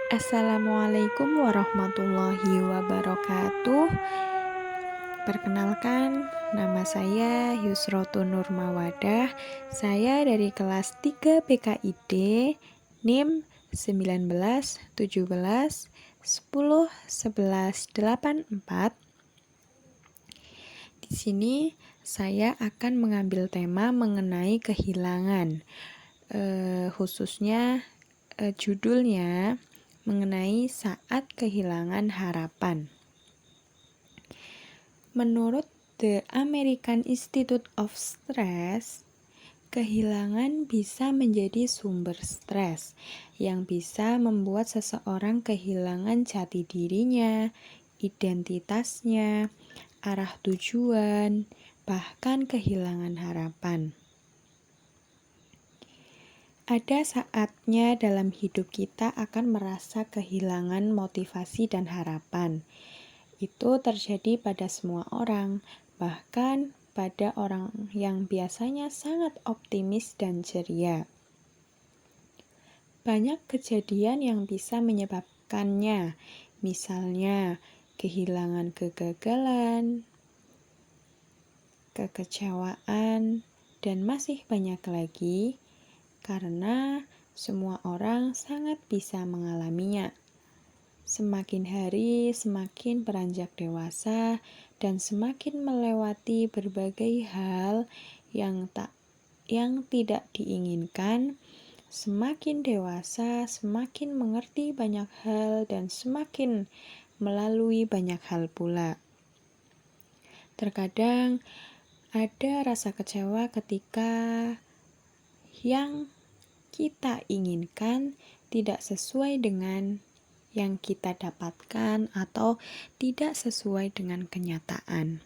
Assalamualaikum warahmatullahi wabarakatuh. Perkenalkan, nama saya Yusrotun Nurmawadah. Saya dari kelas 3 PKID, NIM 19 17 10 11 84. Di sini saya akan mengambil tema mengenai kehilangan. Khususnya judulnya mengenai saat kehilangan harapan. Menurut The American Institute of Stress, kehilangan bisa menjadi sumber stres yang bisa membuat seseorang kehilangan jati dirinya, identitasnya, arah tujuan, bahkan kehilangan harapan. Ada saatnya dalam hidup kita akan merasa kehilangan motivasi dan harapan. Itu terjadi pada semua orang, bahkan pada orang yang biasanya sangat optimis dan ceria. Banyak kejadian yang bisa menyebabkannya, misalnya kehilangan kegagalan, kekecewaan, dan masih banyak lagi. Karena semua orang sangat bisa mengalaminya. Semakin hari semakin beranjak dewasa dan semakin melewati berbagai hal yang tidak diinginkan. Semakin dewasa, semakin mengerti banyak hal dan semakin melalui banyak hal pula. Terkadang ada rasa kecewa ketika yang kita inginkan tidak sesuai dengan yang kita dapatkan atau tidak sesuai dengan kenyataan.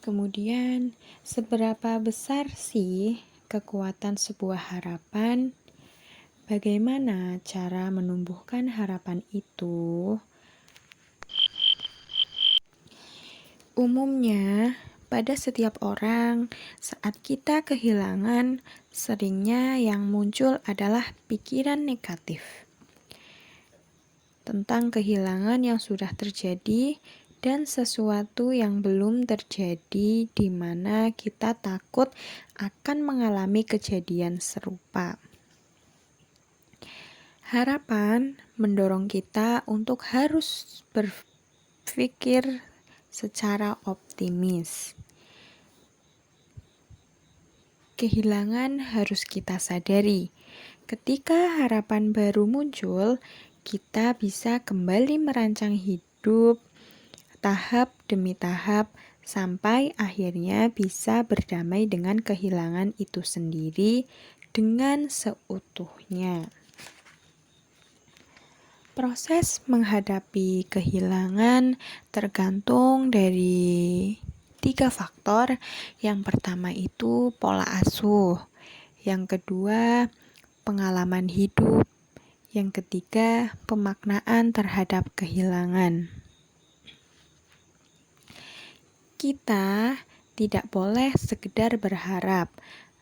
Kemudian, seberapa besar sih kekuatan sebuah harapan? Bagaimana cara menumbuhkan harapan itu? Umumnya, pada setiap orang, saat kita kehilangan, seringnya yang muncul adalah pikiran negatif tentang kehilangan yang sudah terjadi dan sesuatu yang belum terjadi, di mana kita takut akan mengalami kejadian serupa. Harapan mendorong kita untuk harus berpikir secara optimis. Kehilangan harus kita sadari. Ketika harapan baru muncul, kita bisa kembali merancang hidup tahap demi tahap sampai akhirnya bisa berdamai dengan kehilangan itu sendiri dengan seutuhnya. Proses menghadapi kehilangan tergantung dari 3 faktor. Yang pertama itu pola asuh, yang kedua pengalaman hidup, yang ketiga pemaknaan terhadap kehilangan. Kita tidak boleh sekedar berharap,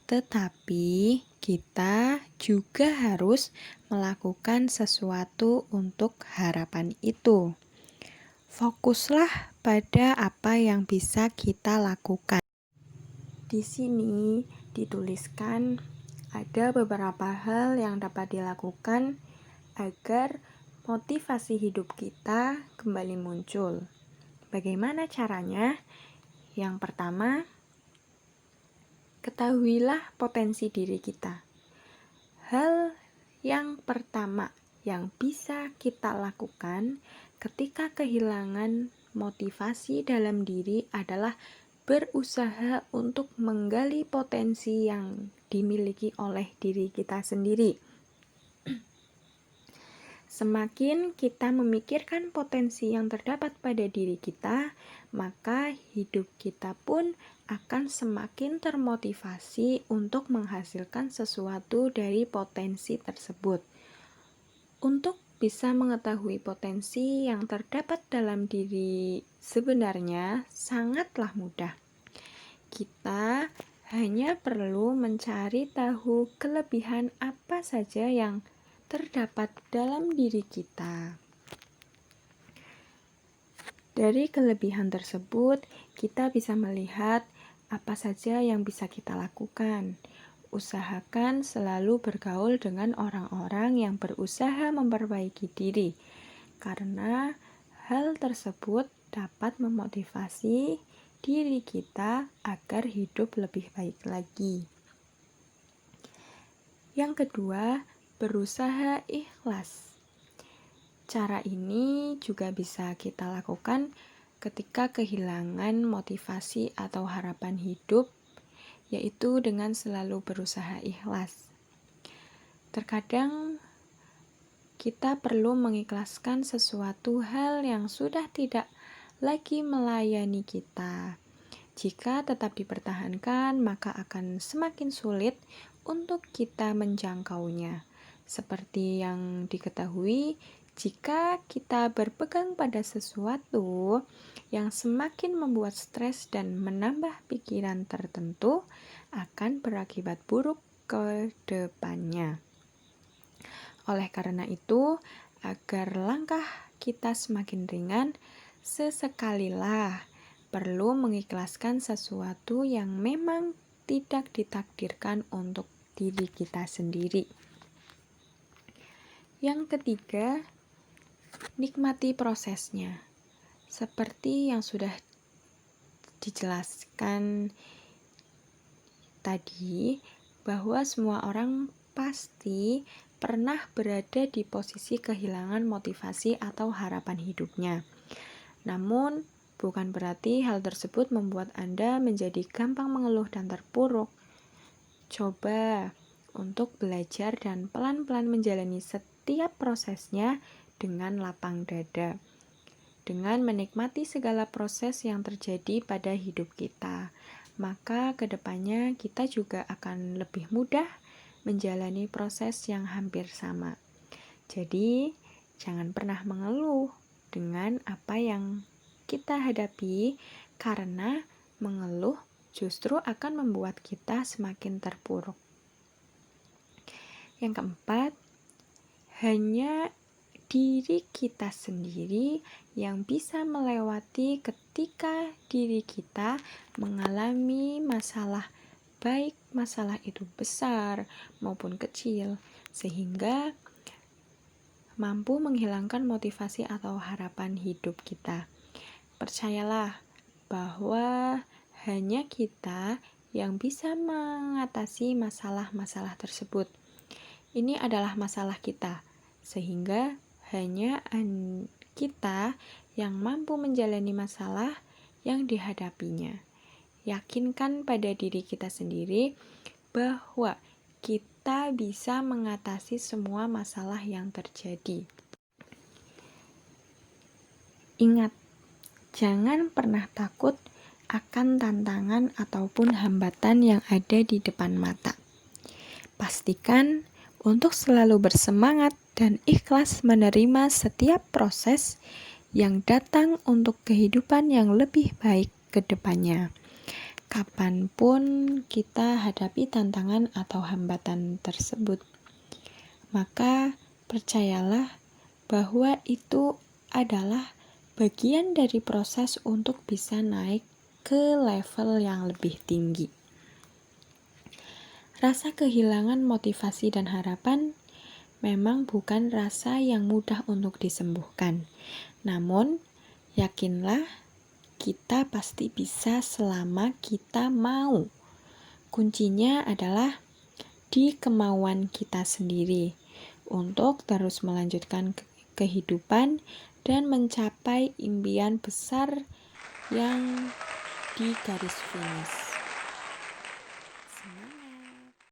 tetapi kita juga harus melakukan sesuatu untuk harapan itu. Fokuslah pada apa yang bisa kita lakukan. Di sini dituliskan ada beberapa hal yang dapat dilakukan agar motivasi hidup kita kembali muncul. Bagaimana caranya? Yang pertama, ketahuilah potensi diri kita. Hal yang pertama yang bisa kita lakukan ketika kehilangan motivasi dalam diri adalah berusaha untuk menggali potensi yang dimiliki oleh diri kita sendiri. Semakin kita memikirkan potensi yang terdapat pada diri kita, maka hidup kita pun akan semakin termotivasi untuk menghasilkan sesuatu dari potensi tersebut. Untuk bisa mengetahui potensi yang terdapat dalam diri sebenarnya sangatlah mudah. Kita hanya perlu mencari tahu kelebihan apa saja yang terdapat dalam diri kita. Dari kelebihan tersebut, kita bisa melihat apa saja yang bisa kita lakukan. Usahakan selalu bergaul dengan orang-orang yang berusaha memperbaiki diri, karena hal tersebut dapat memotivasi diri kita agar hidup lebih baik lagi. Yang kedua, berusaha ikhlas. Cara ini juga bisa kita lakukan ketika kehilangan motivasi atau harapan hidup, yaitu dengan selalu berusaha ikhlas. Terkadang kita perlu mengikhlaskan sesuatu hal yang sudah tidak lagi melayani kita. Jika tetap dipertahankan, maka akan semakin sulit untuk kita menjangkaunya. Seperti yang diketahui, jika kita berpegang pada sesuatu yang semakin membuat stres dan menambah pikiran tertentu, akan berakibat buruk ke depannya. Oleh karena itu, agar langkah kita semakin ringan, sesekalilah perlu mengikhlaskan sesuatu yang memang tidak ditakdirkan untuk diri kita sendiri. Yang ketiga, nikmati prosesnya. Seperti yang sudah dijelaskan tadi, bahwa semua orang pasti pernah berada di posisi kehilangan motivasi atau harapan hidupnya. Namun, bukan berarti hal tersebut membuat Anda menjadi gampang mengeluh dan terpuruk. Coba untuk belajar dan pelan-pelan menjalani setiap prosesnya dengan lapang dada, dengan menikmati segala proses yang terjadi pada hidup kita. Maka kedepannya kita juga akan lebih mudah menjalani proses yang hampir sama. Jadi, jangan pernah mengeluh dengan apa yang kita hadapi, karena mengeluh justru akan membuat kita semakin terpuruk. Yang keempat, hanya diri kita sendiri yang bisa melewati ketika diri kita mengalami masalah, baik masalah itu besar maupun kecil, sehingga mampu menghilangkan motivasi atau harapan hidup kita. Percayalah bahwa hanya kita yang bisa mengatasi masalah-masalah tersebut. Ini adalah masalah kita, sehingga hanya kita yang mampu menjalani masalah yang dihadapinya. Yakinkan pada diri kita sendiri bahwa kita bisa mengatasi semua masalah yang terjadi. Ingat, jangan pernah takut akan tantangan ataupun hambatan yang ada di depan mata. Pastikan untuk selalu bersemangat dan ikhlas menerima setiap proses yang datang untuk kehidupan yang lebih baik ke depannya. Kapanpun kita hadapi tantangan atau hambatan tersebut, maka percayalah bahwa itu adalah bagian dari proses untuk bisa naik ke level yang lebih tinggi. Rasa kehilangan motivasi dan harapan memang bukan rasa yang mudah untuk disembuhkan. Namun, yakinlah kita pasti bisa selama kita mau. Kuncinya adalah di kemauan kita sendiri untuk terus melanjutkan kehidupan dan mencapai impian besar yang di garis finish.